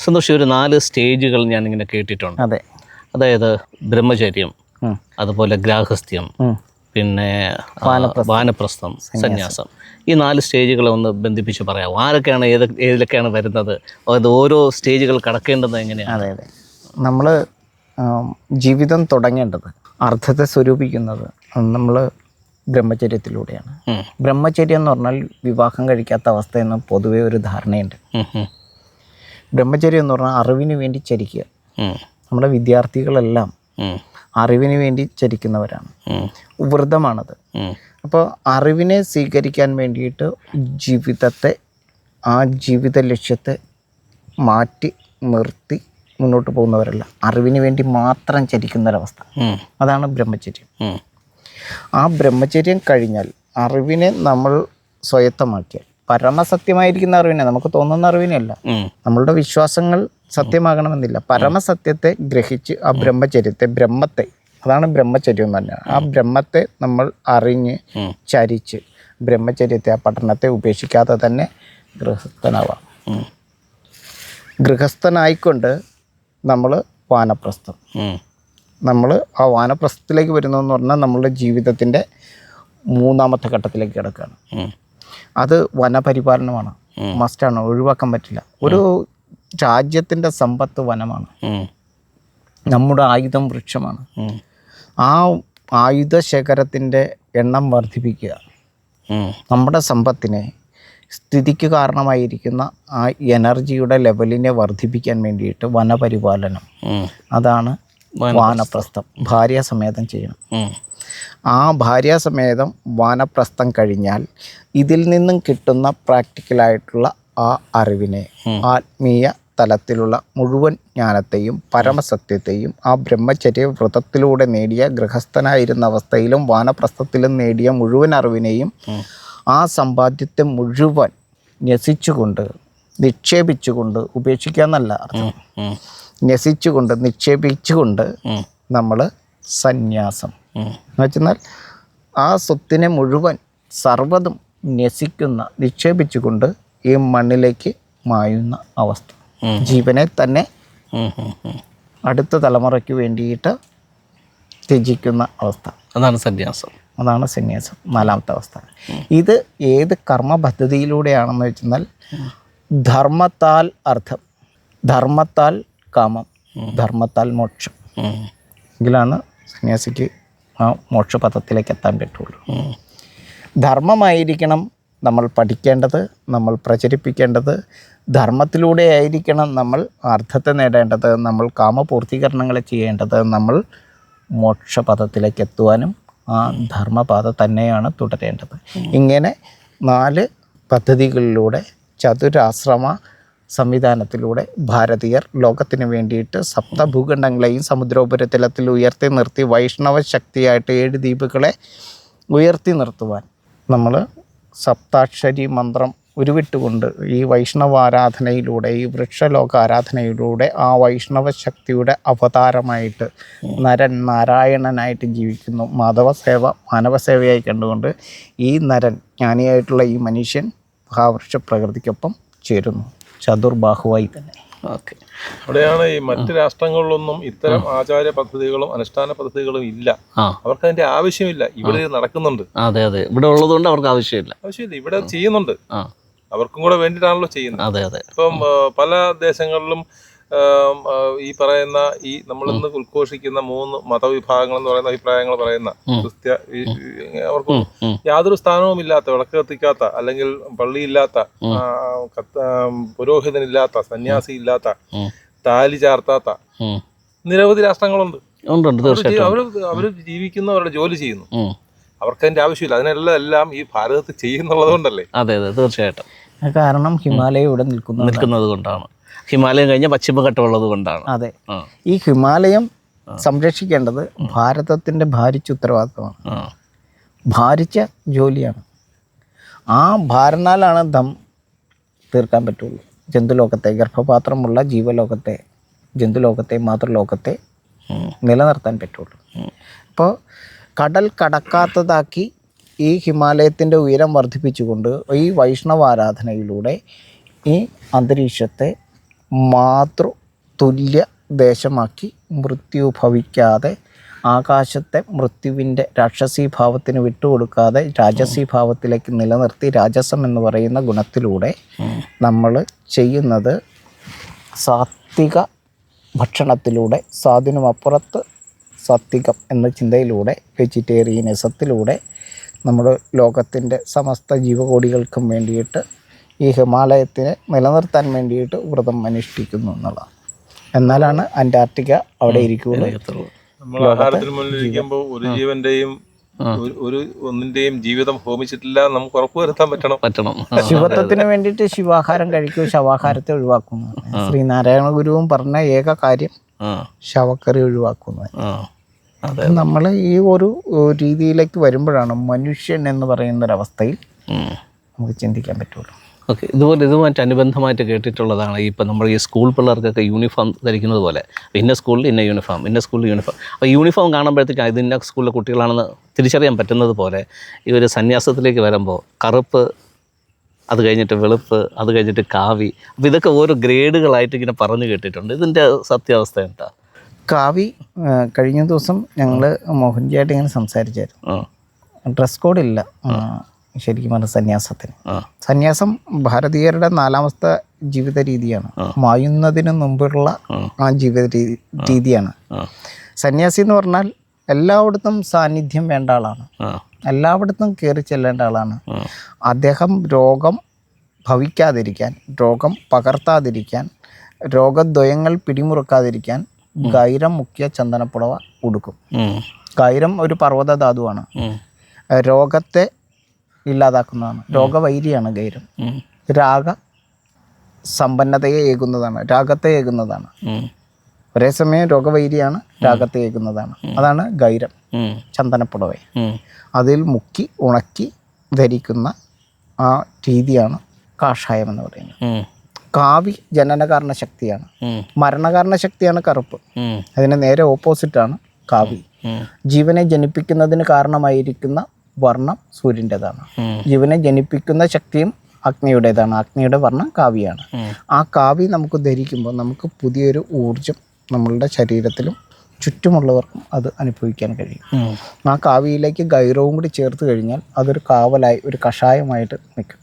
സന്തോഷി, ഒരു 4 സ്റ്റേജുകൾ ഞാനിങ്ങനെ കേട്ടിട്ടുണ്ട്. അതെ. അതായത് ബ്രഹ്മചര്യം, അതുപോലെ ഗ്രാഹസ്ഥ്യം, പിന്നെ വാനപ്രസ്ഥം, സന്യാസം. ഈ 4 സ്റ്റേജുകളെ ഒന്ന് ബന്ധിപ്പിച്ച് പറയാമോ? ആരൊക്കെയാണ്, ഏതിലൊക്കെയാണ് വരുന്നത്? അത് ഓരോ സ്റ്റേജുകൾ കടക്കേണ്ടത് എങ്ങനെയാണ്? അതെ അതെ. നമ്മൾ ജീവിതം തുടങ്ങേണ്ടത്, അർത്ഥത്തെ സ്വരൂപിക്കുന്നത് നമ്മൾ ബ്രഹ്മചര്യത്തിലൂടെയാണ്. ബ്രഹ്മചര്യം എന്ന് പറഞ്ഞാൽ വിവാഹം കഴിക്കാത്ത അവസ്ഥയെന്ന് പൊതുവേ ഒരു ധാരണയുണ്ട്. ബ്രഹ്മചര്യം എന്ന് പറഞ്ഞാൽ അറിവിന് വേണ്ടി ചരിക്കുക. നമ്മുടെ വിദ്യാർത്ഥികളെല്ലാം അറിവിന് വേണ്ടി ചരിക്കുന്നവരാണ്. വ്രതമാണത്. അപ്പോൾ അറിവിനെ സ്വീകരിക്കാൻ വേണ്ടിയിട്ട് ജീവിതത്തെ, ആ ജീവിത ലക്ഷ്യത്തെ മാറ്റി നിർത്തി മുന്നോട്ട് പോകുന്നവരല്ല, അറിവിന് വേണ്ടി മാത്രം ചരിക്കുന്നൊരവസ്ഥ. അതാണ് ബ്രഹ്മചര്യം. ആ ബ്രഹ്മചര്യം കഴിഞ്ഞാൽ അറിവിനെ നമ്മൾ സ്വായത്തമാക്കിയാൽ, പരമസത്യമായിരിക്കുന്ന അറിവിനെ, നമുക്ക് തോന്നുന്ന അറിവിനെയല്ല, നമ്മളുടെ വിശ്വാസങ്ങൾ സത്യമാകണമെന്നില്ല, പരമസത്യത്തെ ഗ്രഹിച്ച് ആ ബ്രഹ്മചര്യത്തെ, ബ്രഹ്മത്തെ, അതാണ് ബ്രഹ്മചര്യം എന്ന് പറഞ്ഞാൽ. ആ ബ്രഹ്മത്തെ നമ്മൾ അറിഞ്ഞ് ചരിച്ച് ബ്രഹ്മചര്യത്തെ, ആ പഠനത്തെ ഉപേക്ഷിക്കാതെ തന്നെ ഗൃഹസ്ഥനാവാം. ഗൃഹസ്ഥനായിക്കൊണ്ട് നമ്മൾ വാനപ്രസ്ഥം, നമ്മൾ ആ വാനപ്രസ്ഥത്തിലേക്ക് വരുന്നതെന്ന് പറഞ്ഞാൽ നമ്മളുടെ ജീവിതത്തിൻ്റെ 3ാമത്തെ ഘട്ടത്തിലേക്ക് കിടക്കുകയാണ്. അത് വനപരിപാലനമാണ്, മസ്റ്റാണ്, ഒഴിവാക്കാൻ പറ്റില്ല. ഒരു രാജ്യത്തിൻ്റെ സമ്പത്ത് വനമാണ്, നമ്മുടെ ആയുധം വൃക്ഷമാണ്. ആ ആയുധശേഖരത്തിൻ്റെ എണ്ണം വർദ്ധിപ്പിക്കുക, നമ്മുടെ സമ്പത്തിനെ, സ്ഥിതിക്ക് കാരണമായിരിക്കുന്ന ആ എനർജിയുടെ ലെവലിനെ വർദ്ധിപ്പിക്കാൻ വേണ്ടിയിട്ട് വനപരിപാലനം, അതാണ് വാനപ്രസ്ഥം. ഭാര്യാസമേതം ചെയ്യണം. ആ ഭാര്യാസമേതം വാനപ്രസ്ഥം കഴിഞ്ഞാൽ ഇതിൽ നിന്നും കിട്ടുന്ന പ്രാക്ടിക്കലായിട്ടുള്ള ആ അറിവിനെ, ആത്മീയ തലത്തിലുള്ള മുഴുവൻ ജ്ഞാനത്തെയും പരമസത്യത്തെയും ആ ബ്രഹ്മചര്യ വ്രതത്തിലൂടെ നേടിയ, ഗൃഹസ്ഥനായിരുന്ന അവസ്ഥയിലും വാനപ്രസ്ഥത്തിലും നേടിയ മുഴുവൻ അറിവിനെയും, ആ സമ്പാദ്യത്തെ മുഴുവൻ ന്യസിച്ചുകൊണ്ട്, നിക്ഷേപിച്ചുകൊണ്ട്, ഉപേക്ഷിക്കുക എന്നല്ല അർത്ഥം, ന്യസിച്ചുകൊണ്ട്, നിക്ഷേപിച്ചുകൊണ്ട് നമ്മൾ സന്യാസം എന്ന് വെച്ചാൽ ആ സ്വത്തിനെ മുഴുവൻ സർവ്വതും ന്യസിക്കുന്ന, നിക്ഷേപിച്ചുകൊണ്ട് ഈ മണ്ണിലേക്ക് മായുന്ന അവസ്ഥ, ജീവനെ തന്നെ അടുത്ത തലമുറയ്ക്ക് വേണ്ടിയിട്ട് ത്യജിക്കുന്ന അവസ്ഥ, അതാണ് സന്യാസം. അതാണ് സന്യാസം, 4ാമത്തെ അവസ്ഥ. ഇത് ഏത് കർമ്മ പദ്ധതിയിലൂടെയാണെന്ന് വെച്ചാൽ ധർമ്മത്താൽ അർത്ഥം, ധർമ്മത്താൽ കാമം, ധർമ്മത്താൽ മോക്ഷം. എങ്കിലാണ് സന്യാസിക്ക് ആ മോക്ഷപഥത്തിലേക്ക് എത്താൻ പറ്റുള്ളൂ. ധർമ്മമായിരിക്കണം നമ്മൾ പഠിക്കേണ്ടത്, നമ്മൾ പ്രചരിപ്പിക്കേണ്ടത്, ധർമ്മത്തിലൂടെ ആയിരിക്കണം നമ്മൾ അർത്ഥത്തെ നേടേണ്ടത്, നമ്മൾ കാമപൂർത്തീകരണങ്ങൾ ചെയ്യേണ്ടത്, നമ്മൾ മോക്ഷപഥത്തിലേക്ക് എത്തുവാനും ആ ധർമ്മപാത തന്നെയാണ് തുടരേണ്ടത്. ഇങ്ങനെ 4 പദ്ധതികളിലൂടെ, ചതുരാശ്രമ സംവിധാനത്തിലൂടെ ഭാരതീയർ ലോകത്തിന് വേണ്ടിയിട്ട് സപ്തഭൂഖണ്ഡങ്ങളെയും സമുദ്രോപരിതലത്തിൽ ഉയർത്തി നിർത്തി, വൈഷ്ണവ ശക്തിയായിട്ട് 7 ദ്വീപുകളെ ഉയർത്തി നിർത്തുവാൻ നമ്മൾ സപ്താക്ഷരി മന്ത്രം ഉരുവിട്ടുകൊണ്ട് ഈ വൈഷ്ണവ ആരാധനയിലൂടെ, ഈ വൃക്ഷലോക ആരാധനയിലൂടെ ആ വൈഷ്ണവ ശക്തിയുടെ അവതാരമായിട്ട് നരൻ നാരായണനായിട്ട് ജീവിക്കുന്നു. മാധവസേവ മാനവസേവയായി കണ്ടുകൊണ്ട് ഈ നരൻ, ജ്ഞാനിയായിട്ടുള്ള ഈ മനുഷ്യൻ മഹാവൃക്ഷ പ്രകൃതിക്കൊപ്പം ചേരുന്നു, ചതുർബാഹുവായി തന്നെ. ഓക്കെ. അവിടെയാണ് ഈ മറ്റ് രാഷ്ട്രങ്ങളിലൊന്നും ഇത്തരം ആചാര പദ്ധതികളും അനുഷ്ഠാന പദ്ധതികളും ഇല്ല. അവർക്ക് അതിന്റെ ആവശ്യമില്ല. ഇവിടെ നടക്കുന്നുണ്ട്. അതെ അതെ, ഇവിടെ ഉള്ളതുകൊണ്ട് അവർക്ക് ആവശ്യമില്ല. ഇവിടെ ചെയ്യുന്നുണ്ട്. അവർക്കും കൂടെ വേണ്ടിയിട്ടാണല്ലോ ചെയ്യുന്നത്. അതെ അതെ. ഇപ്പം പല ദേശങ്ങളിലും ഈ പറയുന്ന, ഈ നമ്മളിന്ന് ഉദ്ഘോഷിക്കുന്ന 3 മതവിഭാഗങ്ങൾ എന്ന് പറയുന്ന അഭിപ്രായങ്ങൾ പറയുന്ന അവർക്ക് യാതൊരു സ്ഥാനവും ഇല്ലാത്ത, വിളക്ക് കത്തിക്കാത്ത, അല്ലെങ്കിൽ പള്ളിയില്ലാത്ത, പുരോഹിതനില്ലാത്ത, സന്യാസി ഇല്ലാത്ത, താലി ചാർത്താത്ത നിരവധി രാഷ്ട്രങ്ങളുണ്ട്. അവര് ജീവിക്കുന്നു, അവരുടെ ജോലി ചെയ്യുന്നു. അവർക്ക് അതിന്റെ ആവശ്യമില്ല. അതിനെല്ലാം ഈ ഭാരതത്തിൽ ചെയ്യുന്നുള്ളത് കൊണ്ടല്ലേ? അതെ അതെ, തീർച്ചയായിട്ടും. കാരണം ഹിമാലയം ഇവിടെ നിൽക്കുന്നത് കൊണ്ടാണ്. ഹിമാലയം കഴിഞ്ഞ പശ്ചിമഘട്ടമുള്ളത് കൊണ്ടാണ്. അതെ. ഈ ഹിമാലയം സംരക്ഷിക്കേണ്ടത് ഭാരതത്തിൻ്റെ ഭാരിച്ച ഉത്തരവാദിത്തമാണ്, ഭാരിച്ച ജോലിയാണ്. ആ ഭാരനാലാണ് ദം തീർക്കാൻ പറ്റുള്ളൂ. ജന്തുലോകത്തെ, ഗർഭപാത്രമുള്ള ജീവലോകത്തെ, ജന്തുലോകത്തെ, മാതൃലോകത്തെ നിലനിർത്താൻ പറ്റുള്ളൂ. അപ്പോൾ കടൽ കടക്കാത്തതാക്കി ഈ ഹിമാലയത്തിൻ്റെ ഉയരം വർദ്ധിപ്പിച്ചുകൊണ്ട് ഈ വൈഷ്ണവ ആരാധനയിലൂടെ ഈ അന്തരീക്ഷത്തെ മാതൃതുല്യ ദേശമാക്കി മൃത്യു ഭവിക്കാതെ ആകാശത്തെ മൃത്യുവിൻ്റെ രാക്ഷസീഭാവത്തിന് വിട്ടുകൊടുക്കാതെ രാജസീഭാവത്തിലേക്ക് നിലനിർത്തി രാജസം എന്ന് പറയുന്ന ഗുണത്തിലൂടെ നമ്മൾ ചെയ്യുന്നത് സാത്വിക ഭക്ഷണത്തിലൂടെ, സ്വാദിനുമപ്പുറത്ത് സാത്വികം എന്ന ചിന്തയിലൂടെ, വെജിറ്റേറിയനിസത്തിലൂടെ നമ്മുടെ ലോകത്തിൻ്റെ സമസ്ത ജീവകോടികൾക്കും വേണ്ടിയിട്ട് ഈ ഹിമാലയത്തിനെ നിലനിർത്താൻ വേണ്ടിയിട്ട് വ്രതം അനുഷ്ഠിക്കുന്നു എന്നുള്ളതാണ്. എന്നാലാണ് അന്റാർട്ടിക്ക അവിടെ ഇരിക്കുകയുള്ളൂ. നമ്മൾ ആഹാരത്തിന് മുന്നിൽ ഇരിക്കുമ്പോൾ ഒരു ജീവന്റെയും ഒന്നിന്റെയും ജീവിതം ഹോമിച്ചിട്ടില്ല നമുക്ക് ഉറപ്പുവരുത്താൻ പറ്റണം. ശിവത്വത്തിന് വേണ്ടിയിട്ട് ശിവാഹാരം കഴിക്കും, ശവാഹാരത്തെ ഒഴിവാക്കുന്നു. ശ്രീനാരായണ ഗുരുവും പറഞ്ഞ ഏക കാര്യം ശവക്കറി ഒഴിവാക്കുന്നു. നമ്മൾ ഈ ഒരു രീതിയിലേക്ക് വരുമ്പോഴാണ് മനുഷ്യൻ എന്ന് പറയുന്നൊരവസ്ഥയിൽ നമുക്ക് ചിന്തിക്കാൻ പറ്റുള്ളൂ. ഓക്കെ, ഇതുമായിട്ട് അനുബന്ധമായിട്ട് കേട്ടിട്ടുള്ളതാണ് ഇപ്പം നമ്മൾ ഈ സ്കൂൾ പിള്ളേർക്കൊക്കെ യൂണിഫോം ധരിക്കുന്നത് പോലെ, ഇന്ന സ്കൂളിൽ ഇന്ന യൂണിഫോം, ഇന്ന സ്കൂളിൽ യൂണിഫോം. അപ്പോൾ യൂണിഫോം കാണുമ്പോഴത്തേക്കും ഇത് ഇന്ന സ്കൂളിലെ കുട്ടികളാണെന്ന് തിരിച്ചറിയാൻ പറ്റുന്നത് പോലെ ഈ ഒരു സന്യാസത്തിലേക്ക് വരുമ്പോൾ കറുപ്പ്, അത് കഴിഞ്ഞിട്ട് വെളുപ്പ്, അത് കഴിഞ്ഞിട്ട് കാവി, അപ്പോൾ ഇതൊക്കെ ഓരോ ഗ്രേഡുകളായിട്ട് ഇങ്ങനെ പറഞ്ഞു കേട്ടിട്ടുണ്ട്. ഇതിൻ്റെ സത്യാവസ്ഥ എന്താ? കാവി കഴിഞ്ഞ ദിവസം ഞങ്ങൾ മോഹൻജിയായിട്ട് ഇങ്ങനെ സംസാരിച്ചായിരുന്നു. ഡ്രസ് കോഡില്ല ശരിക്കും പറഞ്ഞ സന്യാസത്തിന്. സന്യാസം ഭാരതീയരുടെ 4ാമത്തെ ജീവിത രീതിയാണ്. മായുന്നതിന് മുമ്പുള്ള ആ ജീവിത രീതിയാണ്. സന്യാസി എന്ന് പറഞ്ഞാൽ എല്ലായിടത്തും സാന്നിധ്യം വേണ്ട ആളാണ്, എല്ലായിടത്തും കയറി ചെല്ലേണ്ട ആളാണ്. അദ്ദേഹം രോഗം ഭവിക്കാതിരിക്കാൻ, രോഗം പകർത്താതിരിക്കാൻ, രോഗദ്വയങ്ങൾ പിടിമുറുക്കാതിരിക്കാൻ ഗൈരം മുഖ്യ ചന്ദനപ്പുടവ ഉടുക്കും. ഗൈരം ഒരു പർവ്വത ധാതുവാണ്, രോഗത്തെ ഇല്ലാതാക്കുന്നതാണ്. രോഗവൈരിയാണ് ഗൈരം. രാഗ സമ്പന്നതയെ ഏകുന്നതാണ്, രാഗത്തെ ഏകുന്നതാണ്. ഒരേ സമയം രോഗവൈരിയാണ്, രാഗത്തെ ഏകുന്നതാണ്. അതാണ് ഗൈരം, ചന്ദനപ്പുടവ. അതിൽ മുക്കി ഉണക്കി ധരിക്കുന്ന ആ രീതിയാണ് കാഷായം എന്ന് പറയുന്നത്. കാവി ജനനകാരണ ശക്തിയാണ്, മരണകാരണ ശക്തിയാണ് കറുപ്പ്. അതിന് നേരെ ഓപ്പോസിറ്റാണ് കാവി. ജീവനെ ജനിപ്പിക്കുന്നതിന് കാരണമായിരിക്കുന്ന വർണ്ണം സൂര്യൻ്റെതാണ്. ജീവനെ ജനിപ്പിക്കുന്ന ശക്തിയും അഗ്നിയുടേതാണ്. അഗ്നിയുടെ വർണ്ണം കാവിയാണ്. ആ കാവി നമുക്ക് ധരിക്കുമ്പോൾ നമുക്ക് പുതിയൊരു ഊർജം നമ്മളുടെ ശരീരത്തിലും ചുറ്റുമുള്ളവർക്കും അത് അനുഭവിക്കാൻ കഴിയും. ആ കാവിയിലേക്ക് ഗൈരവും കൂടി ചേർത്ത് കഴിഞ്ഞാൽ അതൊരു കാവലായി, ഒരു കഷായമായിട്ട് നിൽക്കും.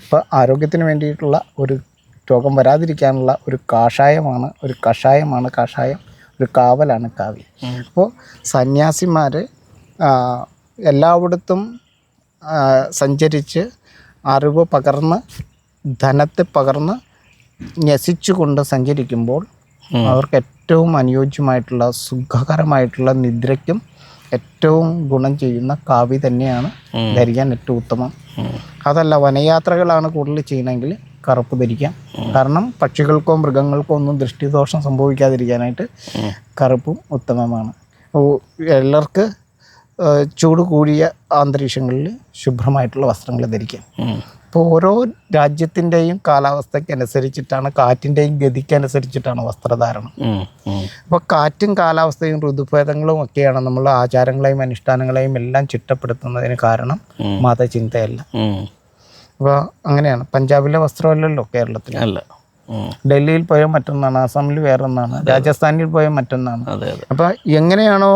അപ്പോൾ ആരോഗ്യത്തിന് വേണ്ടിയിട്ടുള്ള ഒരു രോഗം വരാതിരിക്കാനുള്ള ഒരു കഷായമാണ് കഷായം, ഒരു കാവലാണ് കാവി. അപ്പോൾ സന്യാസിമാർ എല്ലായിടത്തും സഞ്ചരിച്ച് അറിവ് പകർന്ന് ധനത്തെ പകർന്ന് ന്യസിച്ചുകൊണ്ട് സഞ്ചരിക്കുമ്പോൾ അവർക്ക് ഏറ്റവും അനുയോജ്യമായിട്ടുള്ള സുഖകരമായിട്ടുള്ള നിദ്രയ്ക്കും ഏറ്റവും ഗുണം ചെയ്യുന്ന കാവി തന്നെയാണ് ധരിക്കാൻ ഏറ്റവും ഉത്തമം. അതല്ല വനയാത്രകളാണ് കൂടുതൽ ചെയ്യണമെങ്കിൽ കറുപ്പ് ധരിക്കാം. കാരണം പക്ഷികൾക്കോ മൃഗങ്ങൾക്കോ ഒന്നും ദൃഷ്ടിദോഷം സംഭവിക്കാതിരിക്കാനായിട്ട് കറുപ്പും ഉത്തമമാണ്. എല്ലാവർക്ക് ചൂട് കൂടിയ അന്തരീക്ഷങ്ങളിൽ ശുഭ്രമായിട്ടുള്ള വസ്ത്രങ്ങൾ ധരിക്കാം. അപ്പോൾ ഓരോ രാജ്യത്തിൻ്റെയും കാലാവസ്ഥയ്ക്കനുസരിച്ചിട്ടാണ്, കാറ്റിൻ്റെയും ഗതിക്കനുസരിച്ചിട്ടാണ് വസ്ത്രധാരണം. അപ്പോൾ കാറ്റും കാലാവസ്ഥയും ഋതുഭേദങ്ങളും ഒക്കെയാണ് നമ്മൾ ആചാരങ്ങളെയും അനുഷ്ഠാനങ്ങളെയും എല്ലാം ചിട്ടപ്പെടുത്തുന്നതിന് കാരണം മതചിന്തയല്ല. അപ്പോൾ അങ്ങനെയാണ്. പഞ്ചാബിലെ വസ്ത്രമല്ലല്ലോ കേരളത്തിൽ. അല്ല, ഡൽഹിയിൽ പോയാൽ മറ്റൊന്നാണ്, ആസാമിൽ വേറൊന്നാണ്, രാജസ്ഥാനിൽ പോയാൽ മറ്റൊന്നാണ്. അപ്പോൾ എങ്ങനെയാണോ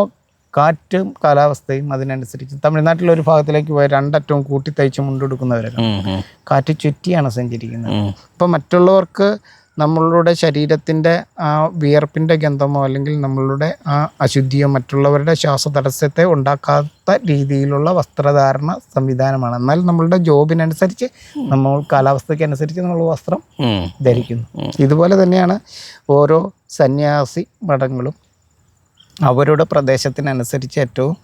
കാറ്റും കാലാവസ്ഥയും അതിനനുസരിച്ച്, തമിഴ്നാട്ടിലൊരു ഭാഗത്തിലേക്ക് പോയാൽ 2 അറ്റവും കൂട്ടി തയ്ച്ച് മുണ്ടെടുക്കുന്നവരൊക്കെ കാറ്റ് ചുറ്റിയാണ് സഞ്ചരിക്കുന്നത്. അപ്പോൾ മറ്റുള്ളവർക്ക് നമ്മളുടെ ശരീരത്തിൻ്റെ ആ വിയർപ്പിൻ്റെ ഗന്ധമോ അല്ലെങ്കിൽ നമ്മളുടെ ആ അശുദ്ധിയോ മറ്റുള്ളവരുടെ ശ്വാസതടസ്സത്തെ ഉണ്ടാക്കാത്ത രീതിയിലുള്ള വസ്ത്രധാരണ സംവിധാനമാണ്. എന്നാൽ നമ്മളുടെ ജോബിനനുസരിച്ച്, നമ്മൾ കാലാവസ്ഥയ്ക്കനുസരിച്ച് നമ്മൾ വസ്ത്രം ധരിക്കുന്നു. ഇതുപോലെ തന്നെയാണ് ഓരോ സന്യാസി മഠങ്ങളും അവരുടെ പ്രദേശത്തിനനുസരിച്ച് ഏറ്റവും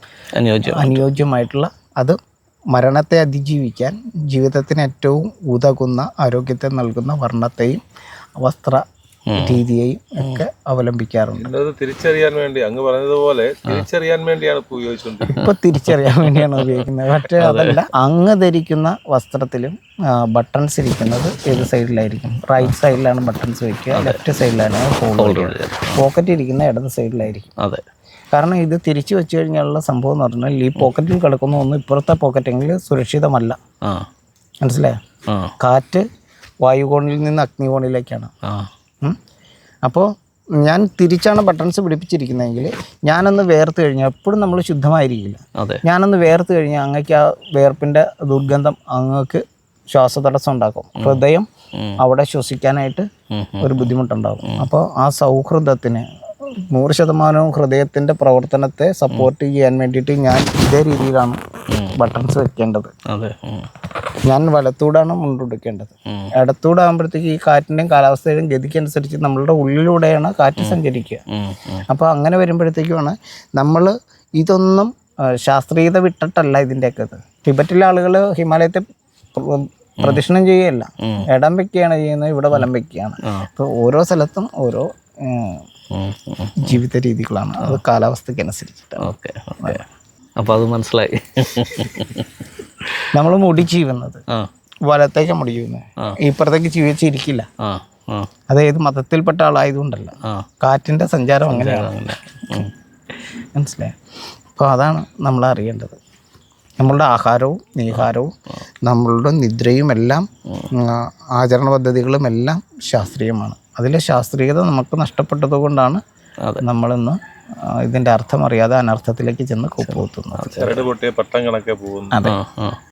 അനുയോജ്യമായിട്ടുള്ള, അത് മരണത്തെ അതിജീവിക്കാൻ ജീവിതത്തിന് ഏറ്റവും ഉതകുന്ന ആരോഗ്യത്തെ നൽകുന്ന വർണ്ണത്തെയും വസ്ത്ര രീതിയെയും ഒക്കെ അവലംബിക്കാറുണ്ട്. തിരിച്ചറിയാൻ വേണ്ടി അങ്ങ് പറഞ്ഞതുപോലെ തിരിച്ചറിയാൻ വേണ്ടിയാണ് ഇപ്പൊ തിരിച്ചറിയാൻ വേണ്ടിയാണ് ഉപയോഗിക്കുന്നത്. മറ്റേ അതല്ല, അങ്ങ് ധരിക്കുന്ന വസ്ത്രത്തിലും ബട്ടൺസ് ഇരിക്കുന്നത് ഏത് സൈഡിലായിരിക്കും? റൈറ്റ് സൈഡിലാണ് ബട്ടൺസ് വയ്ക്കുക, ലെഫ്റ്റ് സൈഡിലാണ് ഹോൾഡർ. പോക്കറ്റ് ഇരിക്കുന്ന ഇടത് സൈഡിലായിരിക്കും. അതെ. കാരണം ഇത് തിരിച്ചു വെച്ച് കഴിഞ്ഞാലുള്ള സംഭവം എന്ന് പറഞ്ഞാൽ ഈ പോക്കറ്റിൽ കിടക്കുന്ന ഒന്ന് ഇപ്പുറത്തെ പോക്കറ്റെങ്കിൽ സുരക്ഷിതമല്ല. മനസ്സിലായോ? കാറ്റ് വായുകോണിൽ നിന്ന് അഗ്നികോണിലേക്കാണ്. അപ്പോൾ ഞാൻ തിരിച്ചാണ് ബട്ടൺസ് പിടിപ്പിച്ചിരിക്കുന്നതെങ്കിൽ ഞാനൊന്ന് വേർത്ത് കഴിഞ്ഞാൽ എപ്പോഴും നമ്മൾ ശുദ്ധമായിരിക്കില്ല. അതെ. ഞാനൊന്ന് വേർത്ത് കഴിഞ്ഞാൽ അങ്ങക്ക് ആ വേർപ്പിൻ്റെ ദുർഗന്ധം അങ്ങക്ക് ശ്വാസതടസ്സം ഉണ്ടാക്കും. ഹൃദയം അവിടെ ശ്വസിക്കാനായിട്ട് ഒരു ബുദ്ധിമുട്ടുണ്ടാകും. അപ്പോൾ ആ സൗഹൃദത്തിന് 100% ഹൃദയത്തിൻ്റെ പ്രവർത്തനത്തെ സപ്പോർട്ട് ചെയ്യാൻ വേണ്ടിയിട്ട് ഞാൻ ഇതേ രീതിയിലാണ് ബട്ടൺസ് വെക്കേണ്ടത്. അതെ. ഞാൻ വലത്തൂടാണ് മുണ്ടെടുക്കേണ്ടത്. ഇടത്തൂടാകുമ്പോഴത്തേക്ക് ഈ കാറ്റിൻ്റെയും കാലാവസ്ഥയുടെയും ഗതിക്കനുസരിച്ച് നമ്മളുടെ ഉള്ളിലൂടെയാണ് കാറ്റ് സഞ്ചരിക്കുക. അപ്പോൾ അങ്ങനെ വരുമ്പോഴത്തേക്കുമാണ് നമ്മൾ ഇതൊന്നും ശാസ്ത്രീയത വിട്ടിട്ടല്ല ഇതിൻ്റെയൊക്കെ. ടിബറ്റിലെ ആളുകൾ ഹിമാലയത്തെ പ്രദക്ഷിണം ചെയ്യുകയല്ല, ഇടം വെക്കുകയാണ് ചെയ്യുന്നത്, ഇവിടെ വലം വെക്കുകയാണ്. അപ്പോൾ ഓരോ സ്ഥലത്തും ഓരോ ജീവിത രീതികളാണ്, അത് കാലാവസ്ഥയ്ക്ക് അനുസരിച്ചിട്ട്. ഓക്കെ. അപ്പോൾ അത് മനസ്സിലായി. നമ്മൾ മുടി ചീവുന്നത് വലത്തേക്ക് മുടി ചീവുന്നത്, ഇപ്പുറത്തേക്ക് ചീവച്ചിരിക്കില്ല. അത് ഏത് മതത്തിൽപ്പെട്ട ആളായതുകൊണ്ടല്ല, കാറ്റിൻ്റെ സഞ്ചാരം അങ്ങനെയാണ്. മനസ്സിലായി? അപ്പോൾ അതാണ് നമ്മൾ അറിയേണ്ടത്. നമ്മളുടെ ആഹാരവും നീഹാരവും നമ്മളുടെ നിദ്രയും എല്ലാം ആചരണ പദ്ധതികളും എല്ലാം ശാസ്ത്രീയമാണ്. അതിലെ ശാസ്ത്രീയത നമുക്ക് നഷ്ടപ്പെട്ടത് കൊണ്ടാണ് നമ്മളിന്ന് ഇതിൻ്റെ അർത്ഥം അറിയാതെ അനർത്ഥത്തിലേക്ക് ചെന്ന് കൂപ്പുകുത്തുന്നത്. പട്ടം കണക്കെ പോകുന്നു. അതെ.